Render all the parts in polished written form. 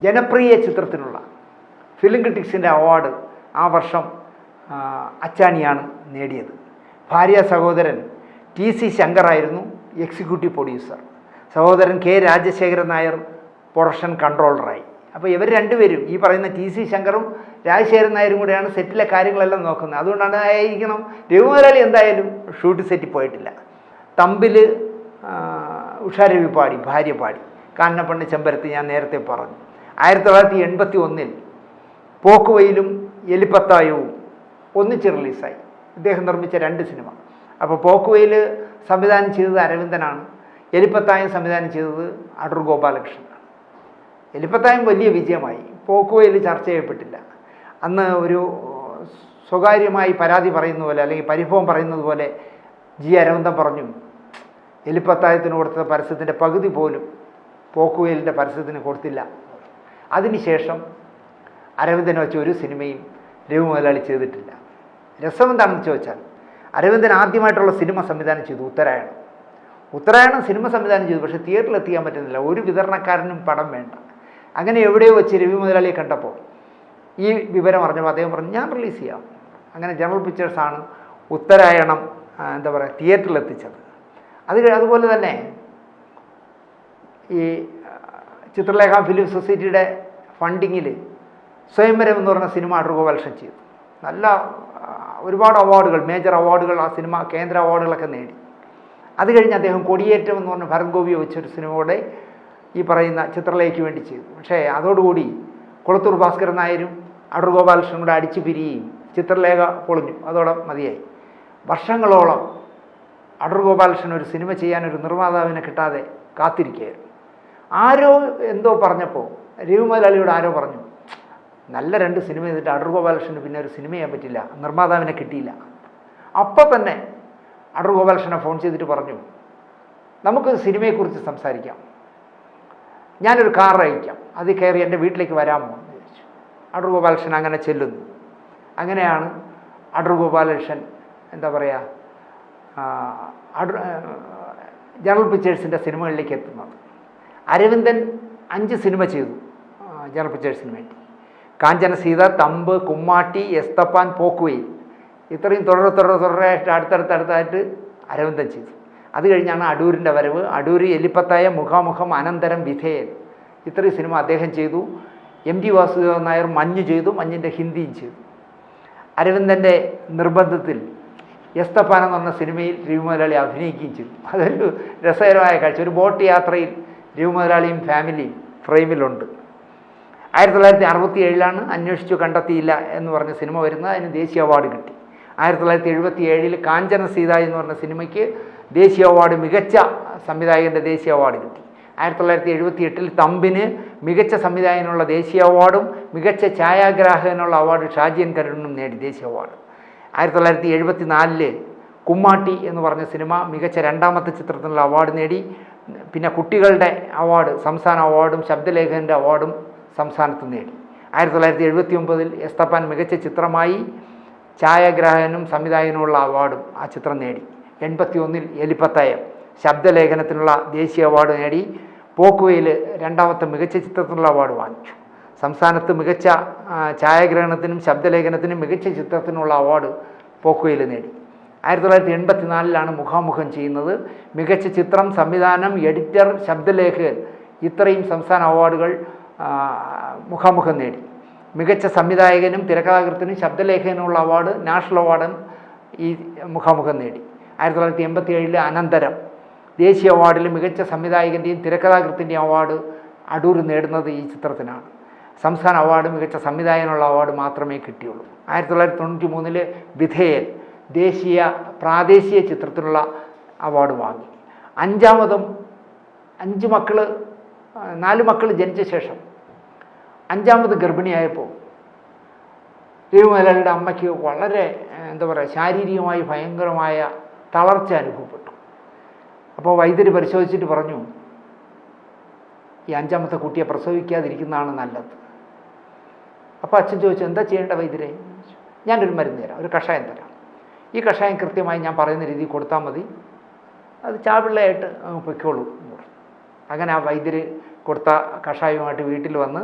ജനപ്രിയ ചിത്രത്തിനുള്ള film ക്രിറ്റിക്സിൻ്റെ award ആ വർഷം അച്ചാണിയാണ് നേടിയത്. ഭാര്യ സഹോദരൻ TC ശങ്കറായിരുന്നു എക്സിക്യൂട്ടീവ് പ്രൊഡ്യൂസർ. സഹോദരൻ K രാജശേഖരൻ നായർ പ്രൊഡക്ഷൻ കൺട്രോളറായി. അപ്പോൾ ഇവർ രണ്ടുപേരും ഈ പറയുന്ന TC ശങ്കറും രാജശേഖരൻ നായരും കൂടെയാണ് സെറ്റിലെ കാര്യങ്ങളെല്ലാം നോക്കുന്നത്. അതുകൊണ്ടാണ് ആയിരിക്കണം രവി മുതലാളി എന്തായാലും ഷൂട്ട് സെറ്റിൽ പോയിട്ടില്ല. തമ്പിൽ ഉഷാരവി പാടി, ഭാര്യ പാടി, കാന്നപ്പണ്ണി ചെമ്പരത്തി ഞാൻ നേരത്തെ പറഞ്ഞു. 1981 പോക്കുവയിലും എലിപ്പത്തായവും ഒന്നിച്ച് റിലീസായി. ഇദ്ദേഹം നിർമ്മിച്ച 2 സിനിമ. അപ്പോൾ പോക്കുവയിൽ സംവിധാനം ചെയ്തത് അരവിന്ദനാണ്, എലിപ്പത്തായം സംവിധാനം ചെയ്തത് അടൂർ ഗോപാലകൃഷ്ണനാണ്. എലിപ്പത്തായം വലിയ വിജയമായി, പോക്കുവയിൽ ചർച്ച ചെയ്യപ്പെട്ടില്ല. അന്ന് ഒരു സ്വകാര്യമായി പരാതി പറയുന്ന പോലെ അല്ലെങ്കിൽ പരിഭവം പറയുന്നത് പോലെ അരവിന്ദൻ പറഞ്ഞു, എലിപ്പത്തായത്തിന് കൊടുത്ത പരസ്യത്തിൻ്റെ പകുതി പോലും പോക്കുവയിലിൻ്റെ പരസ്യത്തിന് കൊടുത്തില്ല. അതിനുശേഷം അരവിന്ദൻ വെച്ച ഒരു സിനിമയും രവി മുതലാളി ചെയ്തിട്ടില്ല. രസം എന്താണെന്ന് ചോദിച്ചാൽ, അരവിന്ദൻ ആദ്യമായിട്ടുള്ള സിനിമ സംവിധാനം ചെയ്തു ഉത്തരായണം സിനിമ സംവിധാനം ചെയ്തു. പക്ഷേ തിയേറ്ററിൽ എത്തിക്കാൻ പറ്റുന്നില്ല, ഒരു വിതരണക്കാരനും പടം വേണ്ട. അങ്ങനെ എവിടെയോ വെച്ച് രവി മുതലാളിയെ കണ്ടപ്പോൾ ഈ വിവരം അറിഞ്ഞപ്പോൾ അദ്ദേഹം പറഞ്ഞു, ഞാൻ റിലീസ് ചെയ്യാം. അങ്ങനെ ജനറൽ പിക്ചേഴ്സാണ് ഉത്തരായണം തിയേറ്ററിൽ എത്തിച്ചത്. അതുപോലെ തന്നെ ഈ ചിത്രലേഖ ഫിലിം സൊസൈറ്റിയുടെ ഫണ്ടിങ്ങിൽ സ്വയംവരം എന്ന് പറഞ്ഞ സിനിമ അടൂർ ഗോപാലകൃഷ്ണൻ ചെയ്തു. നല്ല ഒരുപാട് അവാർഡുകൾ, മേജർ അവാർഡുകൾ ആ സിനിമ കേന്ദ്ര അവാർഡുകളൊക്കെ നേടി. അത് കഴിഞ്ഞ് അദ്ദേഹം കൊടിയേറ്റം എന്ന് പറഞ്ഞ ഭരത് ഗോപിയെ വെച്ചൊരു സിനിമയുടെ ഈ പറയുന്ന ചിത്രലേഖയ്ക്ക് വേണ്ടി ചെയ്തു. പക്ഷേ അതോടുകൂടി കുളത്തൂർ ഭാസ്കരൻ നായരും അടൂർ ഗോപാലകൃഷ്ണനും കൂടെ അടിച്ചു പിരിയുകയും ചിത്രലേഖ പൊളിഞ്ഞു. അതോടെ മതിയായി. വർഷങ്ങളോളം അടൂർ ഗോപാലകൃഷ്ണൻ ഒരു സിനിമ ചെയ്യാനൊരു നിർമ്മാതാവിനെ കിട്ടാതെ കാത്തിരിക്കുകയായിരുന്നു. ആരോ എന്തോ പറഞ്ഞപ്പോൾ രവി മുതലാളിയോട് ആരോ പറഞ്ഞു, നല്ല 2 സിനിമ ചെയ്തിട്ട് അടൂർ ഗോപാലകൃഷ്ണന് പിന്നെ ഒരു സിനിമ ചെയ്യാൻ പറ്റില്ല, നിർമ്മാതാവിനെ കിട്ടിയില്ല. അപ്പോൾ തന്നെ അടൂർ ഗോപാലകൃഷ്ണനെ ഫോൺ ചെയ്തിട്ട് പറഞ്ഞു, നമുക്ക് സിനിമയെക്കുറിച്ച് സംസാരിക്കാം, ഞാനൊരു കാർ അയക്കാം, അതിൽ കയറി എൻ്റെ വീട്ടിലേക്ക് വരാമോ എന്ന് ചോദിച്ചു. അടൂർ ഗോപാലകൃഷ്ണൻ അങ്ങനെ ചെല്ലുന്നു. അങ്ങനെയാണ് അടൂർ ഗോപാലകൃഷ്ണൻ ജനറൽ പിക്ചേഴ്സിൻ്റെ സിനിമകളിലേക്ക് എത്തുന്നത്. അരവിന്ദൻ 5 സിനിമ ചെയ്തു ജനറൽ പിക്ചേഴ്സിന് വേണ്ടി. കാഞ്ചന സീത, തമ്പ്, കുമ്മാട്ടി, എസ്തപ്പാൻ, പോക്കുവയിൽ, ഇത്രയും തുടരായിട്ട് അടുത്തടുത്തായിട്ട് അരവിന്ദൻ ചെയ്തു. അത് കഴിഞ്ഞാണ് അടൂരിൻ്റെ വരവ്. അടൂർ, എലിപ്പത്തായ, മുഖാമുഖം, അനന്തരം, വിധേയൻ, ഇത്രയും സിനിമ അദ്ദേഹം ചെയ്തു. MT വാസുദേവൻ നായർ മഞ്ഞ് ചെയ്തു, മഞ്ഞിൻ്റെ ഹിന്ദിയും ചെയ്തു. അരവിന്ദൻ്റെ നിർബന്ധത്തിൽ എസ്തപ്പാൻ എന്ന് പറഞ്ഞ സിനിമയിൽ രവി മുതലാളി അഭിനയിക്കുകയും ചെയ്തു. അതൊരു രസകരമായ കാഴ്ച. ഒരു ബോട്ട് യാത്രയിൽ രവി മുതലാളിയും ഫാമിലിയും ഫ്രെയിമിലുണ്ട്. 1967 അന്വേഷിച്ചു കണ്ടെത്തിയില്ല എന്ന് പറഞ്ഞ സിനിമ വരുന്നത്. അതിന് ദേശീയ അവാർഡ് കിട്ടി. 1977 കാഞ്ചന സീത എന്ന് പറഞ്ഞ സിനിമയ്ക്ക് ദേശീയ അവാർഡ്, മികച്ച സംവിധായകൻ്റെ ദേശീയ അവാർഡ് കിട്ടി. 1978 തമ്പിന് മികച്ച സംവിധായകനുള്ള ദേശീയ അവാർഡും മികച്ച ഛായാഗ്രാഹകനുള്ള അവാർഡ് ഷാജി N കരുണനും നേടി ദേശീയ അവാർഡ്. 1974 കുമ്മാട്ടി എന്ന് പറഞ്ഞ സിനിമ മികച്ച 2ാമത്തെ ചിത്രത്തിനുള്ള അവാർഡ് നേടി. പിന്നെ കുട്ടികളുടെ അവാർഡ്, സംസ്ഥാന അവാർഡും ശബ്ദലേഖകൻ്റെ അവാർഡും സംസ്ഥാനത്ത് നേടി. 1979 എസ്തപ്പാൻ മികച്ച ചിത്രമായി ഛായാഗ്രാഹകനും സംവിധായകനുമുള്ള അവാർഡും ആ ചിത്രം നേടി. 81 എലിപ്പത്തായം ശബ്ദലേഖനത്തിനുള്ള ദേശീയ അവാർഡ് നേടി. പോക്കുവയിൽ 2ാമത്തെ മികച്ച ചിത്രത്തിനുള്ള അവാർഡ് വാങ്ങിച്ചു. സംസ്ഥാനത്ത് മികച്ച ഛായാഗ്രഹണത്തിനും ശബ്ദലേഖനത്തിനും മികച്ച ചിത്രത്തിനുള്ള അവാർഡ് പോക്കുവയിൽ നേടി. 1984 മുഖാമുഖം ചെയ്യുന്നത്. മികച്ച ചിത്രം, സംവിധാനം, എഡിറ്റർ, ശബ്ദലേഖകൻ, ഇത്രയും സംസ്ഥാന അവാർഡുകൾ മുഖാമുഖം നേടി. മികച്ച സംവിധായകനും തിരക്കഥാകൃത്തിനും ശബ്ദലേഖകനുള്ള അവാർഡ്, നാഷണൽ അവാർഡും ഈ മുഖാമുഖം നേടി. 1987 അനന്തരം ദേശീയ അവാർഡിൽ മികച്ച സംവിധായകൻ്റെയും തിരക്കഥാകൃത്തിൻ്റെയും അവാർഡ് അടൂർ നേടുന്നത് ഈ ചിത്രത്തിനാണ്. സംസ്ഥാന അവാർഡ്, മികച്ച സംവിധായകനുള്ള അവാർഡ് മാത്രമേ കിട്ടിയുള്ളൂ. 1993 വിധേയൻ പ്രാദേശിക ചിത്രത്തിനുള്ള അവാർഡ് വാങ്ങി. 4 മക്കൾ ജനിച്ച ശേഷം 5ാമത് ഗർഭിണിയായപ്പോൾ രവി മുതലാളിയുടെ അമ്മയ്ക്ക് വളരെ ശാരീരികമായി ഭയങ്കരമായ തളർച്ച അനുഭവപ്പെട്ടു. അപ്പോൾ വൈദ്യർ പരിശോധിച്ചിട്ട് പറഞ്ഞു, ഈ 5ാമത്തെ കുട്ടിയെ പ്രസവിക്കാതിരിക്കുന്നതാണ് നല്ലത്. അപ്പോൾ അച്ഛൻ ചോദിച്ചു, എന്താ ചെയ്യേണ്ട വൈദ്യരെ? ഞാനൊരു മരുന്ന് തരാം, ഒരു കഷായം തരാം. ഈ കഷായം കൃത്യമായി ഞാൻ പറയുന്ന രീതിയിൽ കൊടുത്താൽ മതി, അത് ചാപിള്ളയായിട്ട് പൊയ്ക്കോളൂ. അങ്ങനെ ആ വൈദ്യർ കൊടുത്ത കഷായവുമായിട്ട് വീട്ടിൽ വന്ന്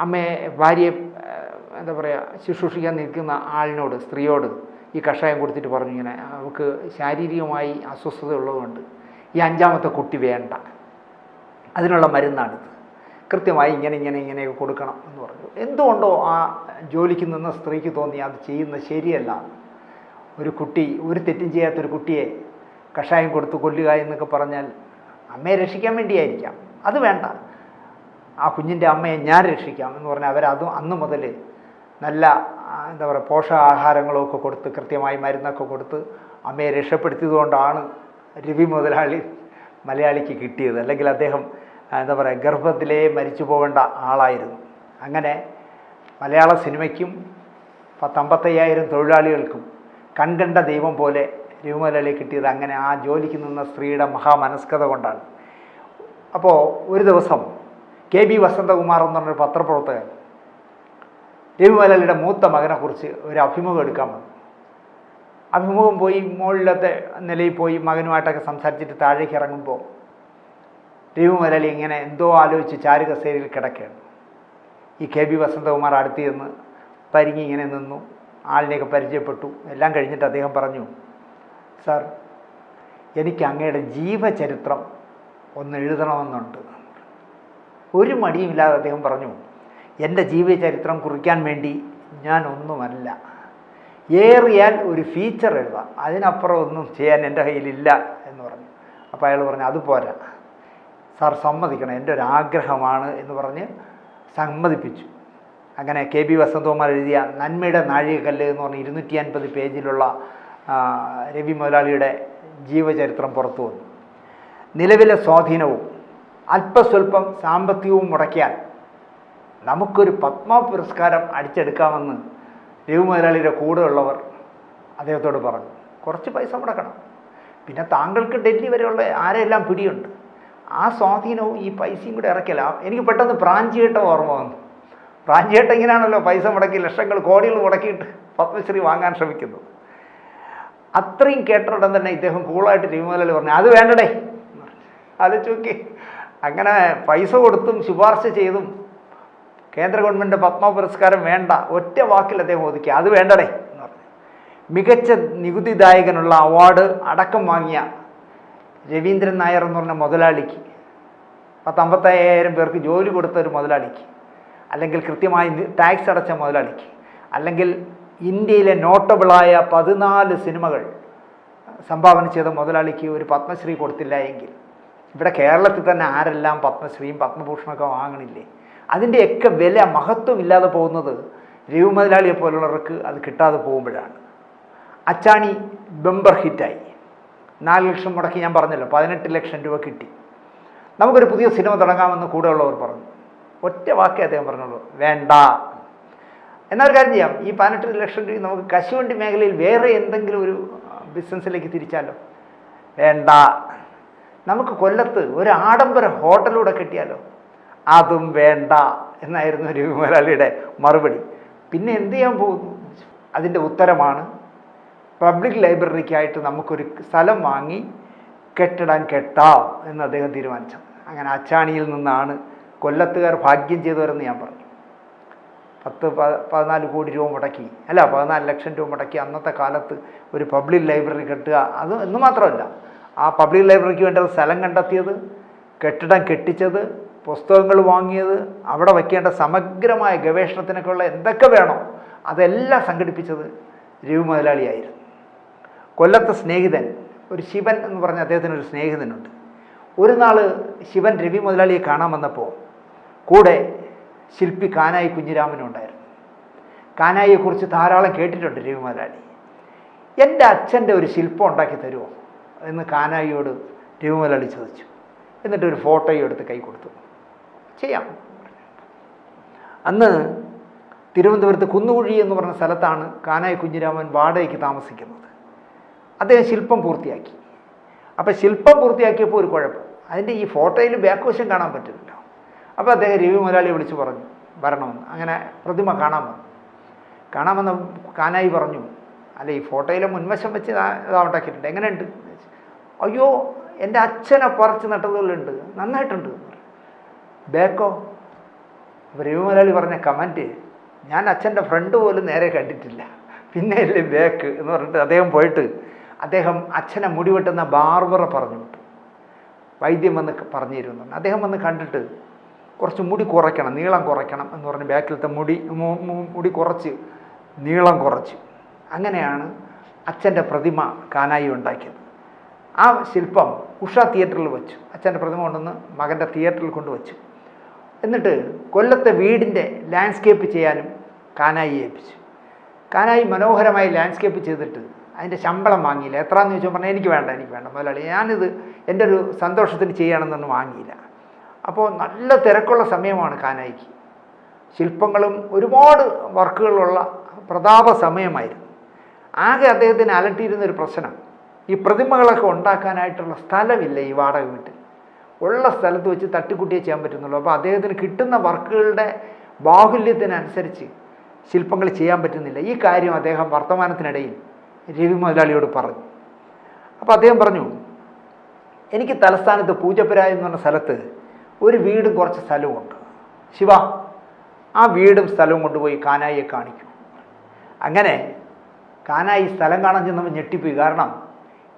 അമ്മയെ ഭാര്യയെ എന്താ പറയുക ശുശ്രൂഷിക്കാൻ നിൽക്കുന്ന ആളിനോട്, സ്ത്രീയോട് ഈ കഷായം കൊടുത്തിട്ട് പറഞ്ഞു ഇങ്ങനെ അവൾക്ക് ശാരീരികമായി അസ്വസ്ഥത ഉള്ളതുകൊണ്ട് ഈ 5ാമത്തെ കുട്ടി വേണ്ട, അതിനുള്ള മരുന്നാണിത്, കൃത്യമായി ഇങ്ങനെ കൊടുക്കണം എന്ന് പറഞ്ഞു. എന്തുകൊണ്ടോ ആ ജോലിക്ക് നിന്ന സ്ത്രീക്ക് തോന്നി അത് ചെയ്യുന്നത് ശരിയല്ല. ഒരു കുട്ടി, ഒരു തെറ്റും ചെയ്യാത്തൊരു കുട്ടിയെ കഷായം കൊടുത്ത് കൊല്ലുക എന്നൊക്കെ പറഞ്ഞാൽ അമ്മയെ രക്ഷിക്കാൻ വേണ്ടിയായിരിക്കാം, അത് വേണ്ട, ആ കുഞ്ഞിൻ്റെ അമ്മയെ ഞാൻ രക്ഷിക്കാം എന്ന് പറഞ്ഞാൽ അവരതും അന്ന് മുതൽ നല്ല എന്താ പറയുക പോഷകാഹാരങ്ങളൊക്കെ കൊടുത്ത് കൃത്യമായി മരുന്നൊക്കെ കൊടുത്ത് അമ്മയെ രക്ഷപ്പെടുത്തിയതുകൊണ്ടാണ് രവി മുതലാളി മലയാളിക്ക് കിട്ടിയത്. അല്ലെങ്കിൽ അദ്ദേഹം എന്താ പറയുക ഗർഭത്തിലേ മരിച്ചു പോകേണ്ട ആളായിരുന്നു. അങ്ങനെ മലയാള സിനിമയ്ക്കും 50,000 തൊഴിലാളികൾക്കും കൺകണ്ട ദൈവം പോലെ രവി മുതലാളിയെ കിട്ടിയത് അങ്ങനെ ആ ജോലിക്ക് നിന്ന സ്ത്രീയുടെ മഹാമനസ്കത കൊണ്ടാണ്. അപ്പോൾ ഒരു ദിവസം KB വസന്തകുമാർ എന്ന് പറഞ്ഞൊരു പത്രപ്രവർത്തകൻ രവി മുതലാളിയുടെ മൂത്ത മകനെക്കുറിച്ച് ഒരു അഭിമുഖം എടുക്കാൻ വന്നു. അഭിമുഖം പോയി മുകളിലത്തെ നിലയിൽ പോയി മകനുമായിട്ടൊക്കെ സംസാരിച്ചിട്ട് താഴേക്ക് ഇറങ്ങുമ്പോൾ രവി മുതലാളി ഇങ്ങനെ എന്തോ ആലോചിച്ച് ചാരുകസേരയിൽ കിടക്കുകയാണ്. ഈ KB വസന്തകുമാർ അടുത്ത് ചെന്ന് പരിങ്ങി ഇങ്ങനെ നിന്നു, ആളിനെയൊക്കെ പരിചയപ്പെട്ടു. എല്ലാം കഴിഞ്ഞിട്ട് അദ്ദേഹം പറഞ്ഞു, സാർ എനിക്ക് അങ്ങയുടെ ജീവചരിത്രം ഒന്ന് എഴുതണമെന്നുണ്ട്. ഒരു മടിയുമില്ലാതെ അദ്ദേഹം പറഞ്ഞു, എൻ്റെ ജീവചരിത്രം കുറിക്കാൻ വേണ്ടി ഞാൻ ഒന്നുമല്ല, ഏറിയാൽ ഒരു ഫീച്ചർ എഴുതാം, അതിനപ്പുറം ഒന്നും ചെയ്യാൻ എൻ്റെ കയ്യിലില്ല എന്ന് പറഞ്ഞു. അപ്പോൾ അയാൾ പറഞ്ഞു അത് പോരാ സാർ, സമ്മതിക്കണം, എൻ്റെ ഒരു ആഗ്രഹമാണ് എന്ന് പറഞ്ഞ് സമ്മതിപ്പിച്ചു. അങ്ങനെ KB വസന്തകുമാർ എഴുതിയ നന്മയുടെ നാഴികക്കല്ല് എന്ന് പറഞ്ഞ് 250 പേജിലുള്ള രവി മുതലാളിയുടെ ജീവചരിത്രം പുറത്തു വന്നു. നിലവിലെ സ്വാധീനവും അല്പസ്വല്പം സാമ്പത്തികവും മുടക്കിയാൽ നമുക്കൊരു പത്മ പുരസ്കാരം അടിച്ചെടുക്കാമെന്ന് രവി മുതലാളിയുടെ കൂടെയുള്ളവർ അദ്ദേഹത്തോട് പറഞ്ഞു. കുറച്ച് പൈസ മുടക്കണം, പിന്നെ താങ്കൾക്ക് ഡൽഹി വരെയുള്ള ആരെല്ലാം പിടിയുണ്ട്, ആ സ്വാധീനവും ഈ പൈസയും കൂടെ ഇറക്കില്ല. എനിക്ക് പെട്ടെന്ന് പ്രാഞ്ചിയേട്ട ഓർമ്മ വന്നു. പ്രാഞ്ചിയേട്ട ഇങ്ങനെയാണല്ലോ പൈസ മുടക്കി ലക്ഷങ്ങൾ കോടികൾ മുടക്കിയിട്ട് പത്മശ്രീ വാങ്ങാൻ ശ്രമിക്കുന്നത്. അത്രയും കേട്ടിടം തന്നെ ഇദ്ദേഹം കൂളായിട്ട് രവി മുതലാളി പറഞ്ഞു അത് വേണ്ടടേ. അത് ചോക്കി അങ്ങനെ പൈസ കൊടുത്തും ശുപാർശ ചെയ്തും കേന്ദ്ര ഗവൺമെൻറ് പത്മ പുരസ്കാരം വേണ്ട, ഒറ്റ വാക്കിൽ അദ്ദേഹം ഒതുക്കി, അത് വേണ്ടടേ എന്ന് പറഞ്ഞു. മികച്ച നികുതിദായകനുള്ള അവാർഡ് അടക്കം വാങ്ങിയ രവീന്ദ്രൻ നായർ എന്ന് പറഞ്ഞ മുതലാളിക്ക്, 50,000 പേർക്ക് ജോലി കൊടുത്ത ഒരു മുതലാളിക്ക്, അല്ലെങ്കിൽ കൃത്യമായി ടാക്സ് അടച്ച മുതലാളിക്ക്, അല്ലെങ്കിൽ ഇന്ത്യയിലെ നോട്ടബിളായ 14 സിനിമകൾ സംഭാവന ചെയ്ത മുതലാളിക്ക് ഒരു പത്മശ്രീ കൊടുത്തില്ല എങ്കിൽ ഇവിടെ കേരളത്തിൽ തന്നെ ആരെല്ലാം പത്മശ്രീയും പത്മഭൂഷണമൊക്കെ വാങ്ങണില്ലേ? അതിൻ്റെയൊക്കെ വില മഹത്വം ഇല്ലാതെ പോകുന്നത് രവി മുതലാളിയെ പോലുള്ളവർക്ക് അത് കിട്ടാതെ പോകുമ്പോഴാണ്. അച്ചാണി ബെമ്പർ ഹിറ്റായി, 4 ലക്ഷം മുടക്കി, ഞാൻ പറഞ്ഞല്ലോ 18 ലക്ഷം രൂപ കിട്ടി. നമുക്കൊരു പുതിയ സിനിമ തുടങ്ങാമെന്ന് കൂടെയുള്ളവർ പറഞ്ഞു. ഒറ്റ വാക്കേ അദ്ദേഹം പറഞ്ഞുള്ളൂ, വേണ്ട. എന്നൊരു കാര്യം ചെയ്യാം, ഈ 18 ലക്ഷം രൂപ നമുക്ക് കശുവണ്ടി മേഖലയിൽ വേറെ എന്തെങ്കിലും ഒരു ബിസിനസ്സിലേക്ക് തിരിച്ചാലോ? വേണ്ട. നമുക്ക് കൊല്ലത്ത് ഒരു ആഡംബര ഹോട്ടലൂടെ കിട്ടിയാലോ? അതും വേണ്ട എന്നായിരുന്നു രവി മുതലാളിയുടെ മറുപടി. പിന്നെ എന്ത് ചെയ്യാൻ പോകുന്നു? അതിൻ്റെ ഉത്തരമാണ് പബ്ലിക് ലൈബ്രറിക്കായിട്ട് നമുക്കൊരു സ്ഥലം വാങ്ങി കെട്ടിടാൻ കെട്ടാം എന്ന് അദ്ദേഹം തീരുമാനിച്ചത്. അങ്ങനെ അച്ചാണിയിൽ നിന്നാണ് കൊല്ലത്തുകാർ ഭാഗ്യം ചെയ്തവരെന്ന് ഞാൻ പറഞ്ഞു. 14 കോടി രൂപ മുടക്കി, അല്ല 14 ലക്ഷം രൂപ മുടക്കി അന്നത്തെ കാലത്ത് ഒരു പബ്ലിക് ലൈബ്രറി കെട്ടുക. അത് എന്ന് മാത്രമല്ല, ആ പബ്ലിക് ലൈബ്രറിക്ക് വേണ്ട സ്ഥലം കണ്ടെത്തിയത്, കെട്ടിടം കെട്ടിച്ചത്, പുസ്തകങ്ങൾ വാങ്ങിയത്, അവിടെ വയ്ക്കേണ്ട സമഗ്രമായ ഗവേഷണത്തിനൊക്കെയുള്ള എന്തൊക്കെ വേണോ അതെല്ലാം സംഘടിപ്പിച്ചത് രവി മുതലാളിയായിരുന്നു. കൊല്ലത്തെ സ്നേഹിതൻ, ഒരു ശിവൻ എന്ന് പറഞ്ഞ അദ്ദേഹത്തിനൊരു സ്നേഹിതനുണ്ട്. ഒരു നാൾ ശിവൻ രവി മുതലാളിയെ കാണാൻ വന്നപ്പോൾ കൂടെ ശില്പി കാനായി കുഞ്ഞിരാമനും ഉണ്ടായിരുന്നു. കാനായിയെക്കുറിച്ച് ധാരാളം കേട്ടിട്ടുണ്ട് രവി മുതലാളി. എൻ്റെ അച്ഛൻ്റെ ഒരു ശില്പം ഉണ്ടാക്കി തരുമോ എന്ന് കാനായിയോട് രവി മുതലാളി ചോദിച്ചു. എന്നിട്ടൊരു ഫോട്ടോയും എടുത്ത് കൈ കൊടുത്തു. ചെയ്യാം. അന്ന് തിരുവനന്തപുരത്ത് കുന്നുകുഴി എന്ന് പറഞ്ഞ സ്ഥലത്താണ് കാനായി കുഞ്ഞിരാമൻ വാടകയ്ക്ക് താമസിക്കുന്നത്. അദ്ദേഹം ശില്പം പൂർത്തിയാക്കി. അപ്പോൾ ശില്പം പൂർത്തിയാക്കിയപ്പോൾ ഒരു കുഴപ്പം, അതിൻ്റെ ഈ ഫോട്ടോയിൽ ബാക്ക് വശം കാണാൻ പറ്റില്ലല്ലോ. അപ്പോൾ അദ്ദേഹം രവി മുതലാളിയെ വിളിച്ച് പറഞ്ഞു വരണമെന്ന്. അങ്ങനെ പ്രതിമ കാണാൻ വന്ന കാനായി പറഞ്ഞു, അല്ല ഈ ഫോട്ടോയിലെ മുൻവശം വെച്ച് ഇതാവണ്ടാക്കിയിട്ടുണ്ട്, എങ്ങനെയുണ്ട്? അയ്യോ എൻ്റെ അച്ഛനെ പറിച്ച് നട്ടതുപോലുണ്ട്, നന്നായിട്ടുണ്ട്. ബാക്കോ? അപ്പോൾ രവി മുതലാളി പറഞ്ഞ കമൻറ്റ്, ഞാൻ അച്ഛൻ്റെ ഫ്രണ്ട് പോലും നേരെ കണ്ടിട്ടില്ല, പിന്നെ അല്ലേ ബേക്ക് എന്ന് പറഞ്ഞിട്ട് അദ്ദേഹം പോയിട്ട് അച്ഛനെ മുടി വെട്ടുന്ന ബാർബറെ പറഞ്ഞു വിട്ടു. വൈദ്യം വന്ന് പറഞ്ഞിരുന്നു. അദ്ദേഹം വന്ന് കണ്ടിട്ട് കുറച്ച് മുടി കുറയ്ക്കണം, നീളം കുറയ്ക്കണം എന്ന് പറഞ്ഞ് ബാക്കിലത്തെ മുടി കുറച്ച് നീളം കുറച്ച്. അങ്ങനെയാണ് അച്ഛൻ്റെ പ്രതിമ കാനായി ഉണ്ടാക്കിയത്. ആ ശില്പം ഉഷ തിയേറ്ററിൽ വെച്ചു. അച്ഛൻ്റെ പ്രതിമ കൊണ്ടുവന്ന് മകൻ്റെ തിയേറ്ററിൽ കൊണ്ടുവച്ചു. എന്നിട്ട് കൊല്ലത്തെ വീടിൻ്റെ ലാൻഡ്സ്കേപ്പ് ചെയ്യാനും കാനായി ഏൽപ്പിച്ചു. കാനായി മനോഹരമായി ലാൻഡ്സ്കേപ്പ് ചെയ്തിട്ട് അതിൻ്റെ ശമ്പളം വാങ്ങിയില്ല. എത്രയാണെന്ന് ചോദിച്ചാൽ പറഞ്ഞാൽ എനിക്ക് വേണ്ട മുതലാളി, ഞാനിത് എൻ്റെ ഒരു സന്തോഷത്തിന് ചെയ്യുകയാണെന്നൊന്നും വാങ്ങിയില്ല. അപ്പോൾ നല്ല തിരക്കുള്ള സമയമാണ് കാനായിക്ക്. ശില്പങ്ങളും ഒരുപാട് വർക്കുകളുള്ള പ്രതാപ സമയമായിരുന്നു. ആകെ അദ്ദേഹത്തിന് അലട്ടിയിരുന്നൊരു പ്രശ്നം, ഈ പ്രതിമകളൊക്കെ ഉണ്ടാക്കാനായിട്ടുള്ള സ്ഥലമില്ല ഈ വാടക വീട്ടിൽ. ഉള്ള സ്ഥലത്ത് വെച്ച് തട്ടിക്കുട്ടിയേ ചെയ്യാൻ പറ്റുന്നുള്ളൂ. അപ്പോൾ അദ്ദേഹത്തിന് കിട്ടുന്ന വർക്കുകളുടെ ബാഹുല്യത്തിനനുസരിച്ച് ശില്പങ്ങൾ ചെയ്യാൻ പറ്റുന്നില്ല. ഈ കാര്യം അദ്ദേഹം വർത്തമാനത്തിനിടയിൽ രവി മുതലാളിയോട് പറഞ്ഞു. അപ്പോൾ അദ്ദേഹം പറഞ്ഞു, എനിക്ക് തലസ്ഥാനത്ത് പൂജപ്പുര എന്ന് പറഞ്ഞ സ്ഥലത്ത് ഒരു വീടും കുറച്ച് സ്ഥലവുമുണ്ട്. ശിവ, ആ വീടും സ്ഥലവും കൊണ്ടുപോയി കാനായിയെ കാണിക്കും. അങ്ങനെ കാനായി സ്ഥലം കാണാൻ ചെന്നപ്പോൾ ഞെട്ടിപ്പോയി. കാരണം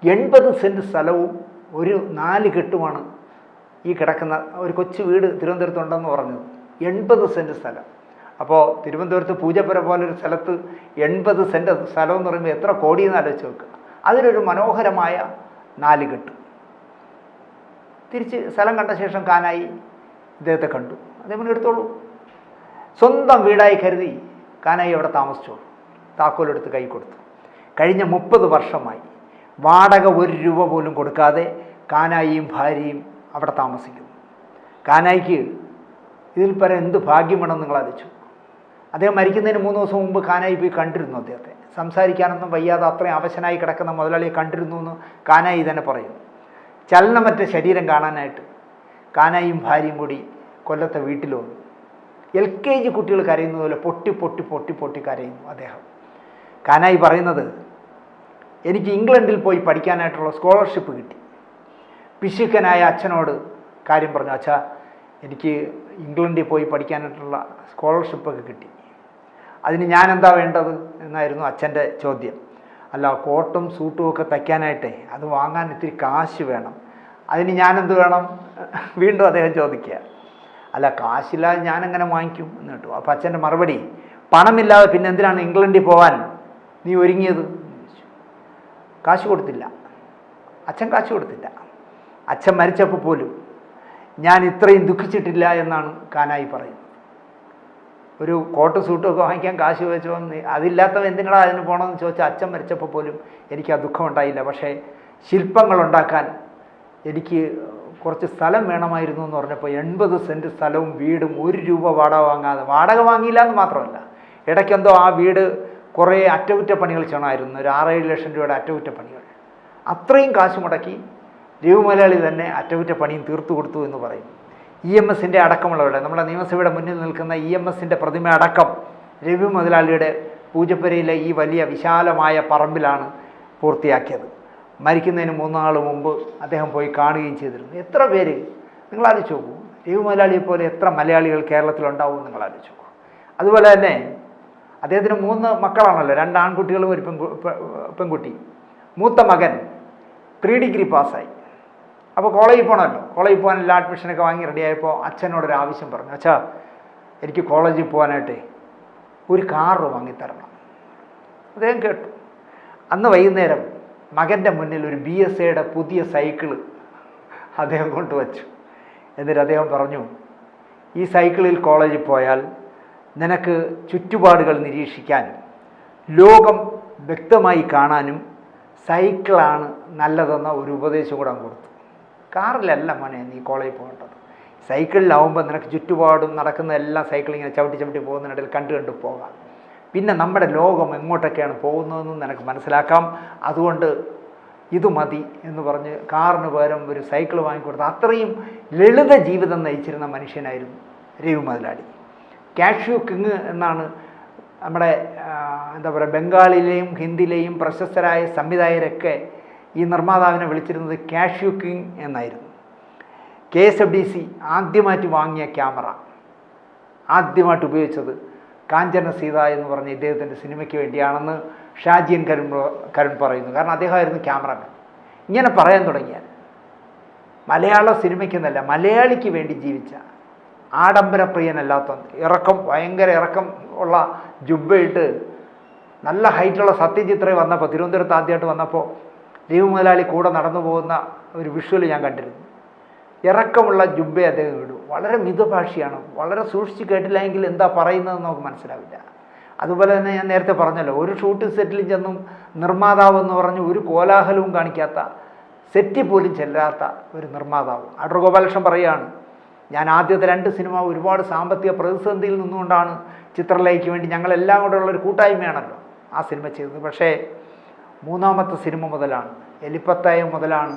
80 സെൻറ്റ് സ്ഥലവും ഒരു 4 കെട്ടുമാണ് ഈ കിടക്കുന്ന ഒരു കൊച്ചു വീട് തിരുവനന്തപുരത്തുണ്ടെന്ന് പറഞ്ഞത്. 80 സെൻറ്റ് സ്ഥലം. അപ്പോൾ തിരുവനന്തപുരത്ത് പൂജപ്പുര പോലൊരു സ്ഥലത്ത് 80 സെൻറ്റ് സ്ഥലം എന്ന് പറയുമ്പോൾ എത്ര കോടിയെന്ന് ആലോചിച്ച് നോക്കുക. അതിലൊരു മനോഹരമായ 4 കെട്ട്. തിരിച്ച് സ്ഥലം കണ്ട ശേഷം കാനായി ഇദ്ദേഹത്തെ കണ്ടു. അദ്ദേഹം എടുത്തോളൂ, സ്വന്തം വീടായി കരുതി കാനായി അവിടെ താമസിച്ചോളൂ. താക്കോലെടുത്ത് കൈ കൊടുത്തു. കഴിഞ്ഞ 30 വർഷമായി വാടക 1 രൂപ പോലും കൊടുക്കാതെ കാനായിയും ഭാര്യയും അവിടെ താമസിക്കുന്നു. കാനായിക്ക് ഇതിൽ പരം എന്ത് ഭാഗ്യം വേണമെന്ന് നിങ്ങൾ ആലോചിച്ചു. അദ്ദേഹം മരിക്കുന്നതിന് 3 ദിവസം മുമ്പ് കാനായി പോയി കണ്ടിരുന്നു. അദ്ദേഹത്തെ സംസാരിക്കാനൊന്നും വയ്യാതെ അത്രയും അവശനായി കിടക്കുന്ന മുതലാളിയെ കണ്ടിരുന്നു എന്ന് കാനായി തന്നെ പറയുന്നു. ചലനമറ്റ ശരീരം കാണാനായിട്ട് കാനായും ഭാര്യയും കൂടി കൊല്ലത്തെ വീട്ടിൽ വന്നു. LKG കുട്ടികൾ കരയുന്നത് പോലെ പൊട്ടി പൊട്ടി പൊട്ടി പൊട്ടി കരയുന്നു അദ്ദേഹം. കാനായി പറയുന്നത്, എനിക്ക് ഇംഗ്ലണ്ടിൽ പോയി പഠിക്കാനായിട്ടുള്ള സ്കോളർഷിപ്പ് കിട്ടി. പിശുക്കനായ അച്ഛനോട് കാര്യം പറഞ്ഞു, അച്ഛാ എനിക്ക് ഇംഗ്ലണ്ടിൽ പോയി പഠിക്കാനായിട്ടുള്ള സ്കോളർഷിപ്പൊക്കെ കിട്ടി, അതിന് ഞാൻ എന്താ വേണ്ടത് എന്നായിരുന്നു അച്ഛൻ്റെ ചോദ്യം. അല്ല, കോട്ടും സൂട്ടും ഒക്കെ തയ്ക്കാനായിട്ടേ അത് വാങ്ങാൻ ഇത്തിരി കാശ് വേണം, അതിന് ഞാനെന്ത് വേണം വീണ്ടും അദ്ദേഹം ചോദിക്കുക. അല്ല, കാശില്ലാതെ ഞാനെങ്ങനെ വാങ്ങിക്കും എന്ന് കേട്ടു. അപ്പോൾ അച്ഛൻ്റെ മറുപടി, പണമില്ലാതെ പിന്നെ എന്തിനാണ് ഇംഗ്ലണ്ടിൽ പോകാൻ നീ ഒരുങ്ങിയത്? കാശ് കൊടുത്തില്ല, അച്ഛൻ കാശ് കൊടുത്തില്ല. അച്ഛൻ മരിച്ചപ്പോൾ പോലും ഞാൻ ഇത്രയും ദുഃഖിച്ചിട്ടില്ല എന്നാണ് കാനായി പറയുന്നത്. ഒരു കോട്ട് സൂട്ടും ഒക്കെ വാങ്ങിക്കാൻ കാശ് ചോദിച്ചോ, അതില്ലാത്തവ എന്തിനാണ് അതിന് പോകണമെന്ന് ചോദിച്ചാൽ അച്ഛൻ മരിച്ചപ്പോൾ പോലും എനിക്ക് ആ ദുഃഖം ഉണ്ടായില്ല. പക്ഷേ ശില്പങ്ങളുണ്ടാക്കാൻ എനിക്ക് കുറച്ച് സ്ഥലം വേണമായിരുന്നു എന്ന് പറഞ്ഞപ്പോൾ 80 സെൻറ്റ് സ്ഥലവും വീടും 1 രൂപ വാടക വാങ്ങിയില്ല എന്ന് മാത്രമല്ല, ഇടയ്ക്കെന്തോ ആ വീട് കുറേ അറ്റകുറ്റപ്പണികൾ ചെയ്യണമായിരുന്നു. ഒരു 6-7 ലക്ഷം രൂപയുടെ അറ്റകുറ്റപ്പണികൾ. അത്രയും കാശ് മുടക്കി രവി മുതലാളി തന്നെ അറ്റകുറ്റപ്പണിയും തീർത്തു കൊടുത്തു എന്ന് പറയും. EMSൻ്റെ അടക്കമുള്ളവരുടെ, നമ്മുടെ നിയമസഭയുടെ മുന്നിൽ നിൽക്കുന്ന EMSൻ്റെ പ്രതിമ അടക്കം രവി മുതലാളിയുടെ പൂജപ്പുരയിലെ ഈ വലിയ വിശാലമായ പറമ്പിലാണ് പൂർത്തിയാക്കിയത്. മരിക്കുന്നതിന് 3 നാൾ മുമ്പ് അദ്ദേഹം പോയി കാണുകയും ചെയ്തിരുന്നു. എത്ര പേര്, നിങ്ങൾ ആലോചിച്ച് നോക്കൂ, രവി മുതലാളിയെ പോലെ എത്ര മലയാളികൾ കേരളത്തിലുണ്ടാവും നിങ്ങൾ ആലോചിച്ച് നോക്കൂ. അതുപോലെ തന്നെ അദ്ദേഹത്തിന് 3 മക്കളാണല്ലോ, 2 ആൺകുട്ടികളും ഒരു പെൺകുട്ടി. മൂത്ത മകൻ 3 ഡിഗ്രി പാസ്സായി. അപ്പോൾ കോളേജിൽ പോകണമല്ലോ, കോളേജിൽ പോകാൻ എല്ലാ അഡ്മിഷനൊക്കെ വാങ്ങി റെഡിയായപ്പോൾ അച്ഛനോടൊരു ആവശ്യം പറഞ്ഞു, അച്ഛാ എനിക്ക് കോളേജിൽ പോകാനായിട്ട് ഒരു കാറ് വാങ്ങിത്തരണം. അദ്ദേഹം കേട്ടു. അന്ന് വൈകുന്നേരം മകൻ്റെ മുന്നിൽ ഒരു BSAയുടെ പുതിയ സൈക്കിള് അദ്ദേഹം കൊണ്ടുവച്ചു. എന്നിട്ട് അദ്ദേഹം പറഞ്ഞു, ഈ സൈക്കിളിൽ കോളേജിൽ പോയാൽ നിനക്ക് ചുറ്റുപാടുകൾ നിരീക്ഷിക്കാനും ലോകം വ്യക്തമായി കാണാനും സൈക്കിളാണ് നല്ലതെന്ന ഒരു ഉപദേശം കൂടെ കൊടുത്തു. കാറിലല്ല മോനെ നീ കോളേജിൽ പോകേണ്ടത്, സൈക്കിളിലാവുമ്പോൾ നിനക്ക് ചുറ്റുപാടും നടക്കുന്നതെല്ലാം സൈക്കിൾ ഇങ്ങനെ ചവിട്ടി പോകുന്നതിനിടയിൽ കണ്ടു പോകാം. പിന്നെ നമ്മുടെ ലോകം എങ്ങോട്ടൊക്കെയാണ് പോകുന്നതെന്നും നിനക്ക് മനസ്സിലാക്കാം. അതുകൊണ്ട് ഇത് മതി എന്ന് പറഞ്ഞ് കാറിന് പകരം ഒരു സൈക്കിൾ വാങ്ങിക്കൊടുത്ത് അത്രയും ലളിത ജീവിതം നയിച്ചിരുന്ന മനുഷ്യനായിരുന്നു രവി മുതലാളി. കാഷ്യൂ കിങ് എന്നാണ് നമ്മുടെ എന്താ പറയുക, ബംഗാളിലെയും ഹിന്ദിയിലെയും പ്രശസ്തരായ സംവിധായകരൊക്കെ ഈ നിർമ്മാതാവിനെ വിളിച്ചിരുന്നത് കാഷ്യൂ കിങ് എന്നായിരുന്നു. KSFDC ആദ്യമായിട്ട് വാങ്ങിയ ക്യാമറ ആദ്യമായിട്ട് ഉപയോഗിച്ചത് കാഞ്ചന സീത എന്ന് പറഞ്ഞ ഇദ്ദേഹത്തിൻ്റെ സിനിമയ്ക്ക് വേണ്ടിയാണെന്ന് ഷാജിയൻ കരുൺ പറയുന്നു. കാരണം അദ്ദേഹമായിരുന്നു ക്യാമറമാൻ. ഇങ്ങനെ പറയാൻ തുടങ്ങിയാൽ മലയാള സിനിമയ്ക്കെന്നല്ല, മലയാളിക്ക് വേണ്ടി ജീവിച്ച ആഡംബരപ്രിയനല്ലാത്ത, ഭയങ്കര ഇറക്കം ഉള്ള ജുബ്ബയിട്ട് നല്ല ഹൈറ്റുള്ള സത്യജിത് റേ വന്നപ്പോൾ, തിരുവനന്തപുരത്ത് ആദ്യമായിട്ട് വന്നപ്പോൾ രവി മുതലാളി കൂടെ നടന്നു പോകുന്ന ഒരു വിഷ്വൽ ഞാൻ കണ്ടിരുന്നു. ഇറക്കമുള്ള ജുബ്ബയെ അദ്ദേഹം ഇടും. വളരെ മിതഭാഷയാണ്. വളരെ സൂക്ഷിച്ച് കേട്ടില്ലെങ്കിൽ എന്താ പറയുന്നതെന്ന് നമുക്ക് മനസ്സിലാവില്ല. അതുപോലെ തന്നെ ഞാൻ നേരത്തെ പറഞ്ഞല്ലോ, ഒരു ഷൂട്ടിംഗ് സെറ്റിൽ ചെന്നും നിർമ്മാതാവ് എന്ന് പറഞ്ഞ് ഒരു കോലാഹലവും കാണിക്കാത്ത, സെറ്റിൽ പോലും ചെല്ലാത്ത ഒരു നിർമ്മാതാവ്. അടൂർ ഗോപാലകൃഷ്ണൻ പറയുകയാണ്, ഞാൻ ആദ്യത്തെ 2 സിനിമ ഒരുപാട് സാമ്പത്തിക പ്രതിസന്ധിയിൽ നിന്നുകൊണ്ടാണ് ചിത്രലേഖയ്ക്ക് വേണ്ടി ഞങ്ങളെല്ലാം കൂടെ ഉള്ളൊരു കൂട്ടായ്മയാണല്ലോ ആ സിനിമ ചെയ്തത്. പക്ഷേ 3ാമത്തെ സിനിമ മുതലാണ്, എലിപ്പത്തായം മുതലാണ്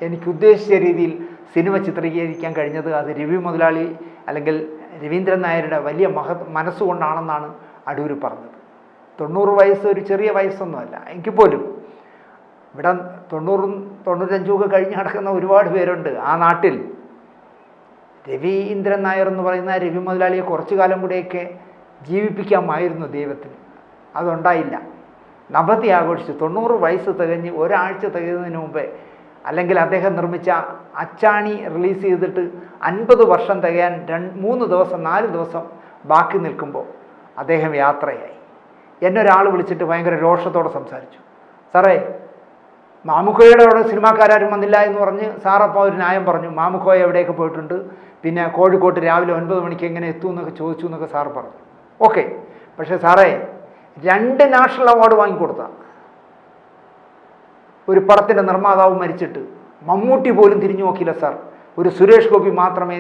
എനിക്ക് ഉദ്ദേശിച്ച രീതിയിൽ സിനിമ ചിത്രീകരിക്കാൻ കഴിഞ്ഞത്. അത് രവി മുതലാളി അല്ലെങ്കിൽ രവീന്ദ്രൻ നായരുടെ വലിയ മനസ്സുകൊണ്ടാണെന്നാണ് അടൂർ പറഞ്ഞത്. 90 വയസ്സ് ഒരു ചെറിയ വയസ്സൊന്നുമല്ല. എങ്കിൽ പോലും ഇവിടെ 90-ഉം 95-ഉം ഒക്കെ കഴിഞ്ഞ് നടക്കുന്ന ഒരുപാട് പേരുണ്ട് ആ നാട്ടിൽ. രവീന്ദ്രൻ നായർ എന്ന് പറയുന്ന രവി മുതലാളിയെ കുറച്ചു കാലം കൂടെയൊക്കെ ജീവിപ്പിക്കാമായിരുന്നു ദൈവത്തിന്. അതുണ്ടായില്ല. നവതി ആഘോഷിച്ചു. 90 വയസ്സ് തികഞ്ഞ് ഒരാഴ്ച തികയുന്നതിന് മുമ്പേ, അല്ലെങ്കിൽ അദ്ദേഹം നിർമ്മിച്ച അച്ചാണി റിലീസ് ചെയ്തിട്ട് 50 വർഷം തികയാൻ 3 ദിവസം 4 ദിവസം ബാക്കി നിൽക്കുമ്പോൾ അദ്ദേഹം യാത്രയായി. എന്നെ ഒരാൾ വിളിച്ചിട്ട് ഭയങ്കര രോഷത്തോടെ സംസാരിച്ചു. സാറേ, മാമുക്കോയുടെ അവിടെ സിനിമാക്കാരും വന്നില്ല എന്ന് പറഞ്ഞ് സാറപ്പോൾ ഒരു ന്യായം പറഞ്ഞു. മാമുക്കോയ എവിടെയൊക്കെ പോയിട്ടുണ്ട്, പിന്നെ കോഴിക്കോട്ട് രാവിലെ 9 മണിക്ക് എങ്ങനെ എത്തുമെന്നൊക്കെ ചോദിച്ചു എന്നൊക്കെ സാറ് പറഞ്ഞു. ഓക്കെ, പക്ഷേ സാറേ 2 നാഷണൽ അവാർഡ് വാങ്ങിക്കൊടുത്ത ഒരു പടത്തിൻ്റെ നിർമ്മാതാവ് മരിച്ചിട്ട് മമ്മൂട്ടി പോലും തിരിഞ്ഞു നോക്കിയില്ല സാർ. ഒരു സുരേഷ് ഗോപി മാത്രമേ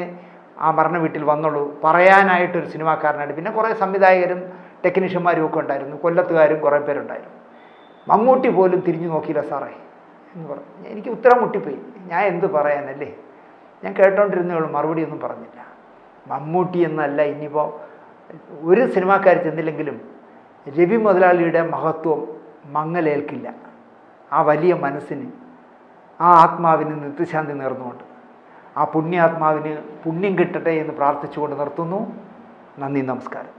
ആ മരണ വീട്ടിൽ വന്നുള്ളൂ പറയാനായിട്ടൊരു സിനിമാക്കാരനായിട്ട്. പിന്നെ കുറേ സംവിധായകരും ടെക്നീഷ്യന്മാരും ഒക്കെ ഉണ്ടായിരുന്നു, കൊല്ലത്തുകാരും കുറേ പേരുണ്ടായിരുന്നു. മമ്മൂട്ടി പോലും തിരിഞ്ഞു നോക്കിയില്ല സാറേ എന്ന് പറഞ്ഞു. എനിക്ക് ഉത്തരം മുട്ടിപ്പോയി. ഞാൻ എന്ത് പറയാനല്ലേ, ഞാൻ കേട്ടോണ്ടിരുന്നേയുള്ളൂ, മറുപടി ഒന്നും പറഞ്ഞില്ല. മമ്മൂട്ടി എന്നല്ല, ഇനിയിപ്പോൾ ഒരു സിനിമാക്കാർ ചെന്നില്ലെങ്കിലും രവി മുതലാളിയുടെ മഹത്വം മങ്ങലേൽക്കില്ല. ആ വലിയ മനസ്സിന്, ആ ആത്മാവിന് നിത്യശാന്തി നേർന്നുകൊണ്ട്, ആ പുണ്യാത്മാവിന് പുണ്യം കിട്ടട്ടെ എന്ന് പ്രാർത്ഥിച്ചുകൊണ്ട് നിർത്തുന്നു. നന്ദി, നമസ്കാരം.